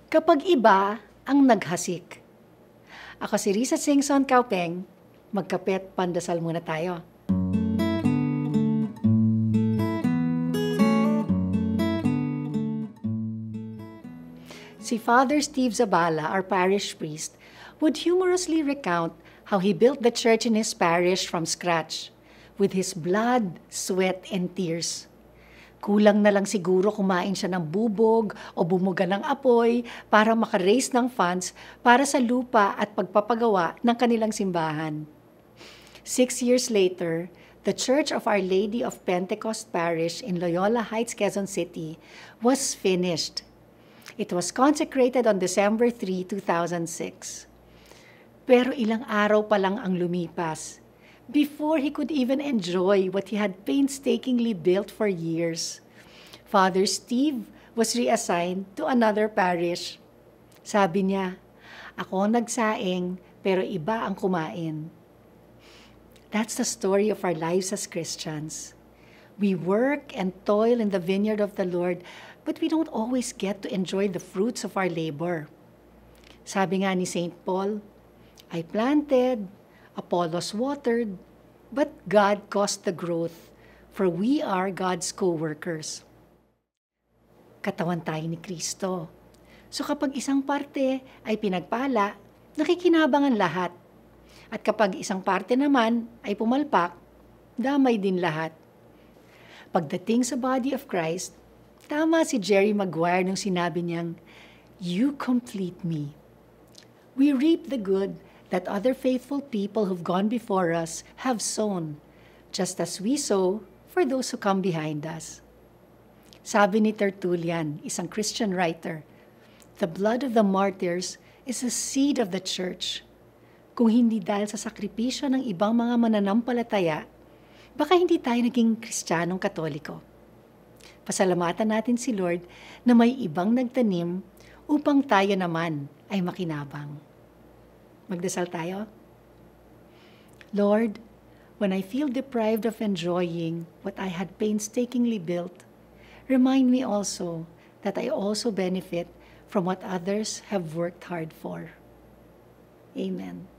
Kapag iba ang naghasik. Ako si Risa Singson Kaupeng. Magkapet, pandasal muna tayo. Si Father Steve Zabala, our parish priest, would humorously recount how he built the church in his parish from scratch, with his blood, sweat, and tears. Kulang na lang siguro kumain siya ng bubog o bumuga ng apoy para makaraise ng funds para sa lupa at pagpapagawa ng kanilang simbahan. 6 years later, the Church of Our Lady of Pentecost Parish in Loyola Heights, Quezon City was finished. It was consecrated on December 3, 2006. Pero ilang araw pa lang ang lumipas before he could even enjoy what he had painstakingly built for years. Father Steve was reassigned to another parish. Sabi niya, ako nagsaing pero iba ang kumain. That's the story of our lives as Christians. We work and toil in the vineyard of the Lord, but we don't always get to enjoy the fruits of our labor. Sabi nga ni St. Paul, I planted, Apollos watered, but God caused the growth, for we are God's co-workers. Katawan tayo ni Kristo. So kapag isang parte ay pinagpala, nakikinabang ang lahat. At kapag isang parte naman ay pumalpak, damay din lahat. Pagdating sa body of Christ, tama si Jerry Maguire nung sinabi niyang, You complete me. We reap the good that other faithful people who've gone before us have sown, just as we sow for those who come behind us. Sabi ni Tertullian, isang Christian writer, the blood of the martyrs is a seed of the church. Kung hindi dahil sa sakripisyo ng ibang mga mananampalataya, baka hindi tayo naging Kristiyanong Katoliko. Pasalamatan natin si Lord na may ibang nagtanim upang tayo naman ay makinabang. Magdasal tayo. Lord, when I feel deprived of enjoying what I had painstakingly built, remind me also that I also benefit from what others have worked hard for. Amen.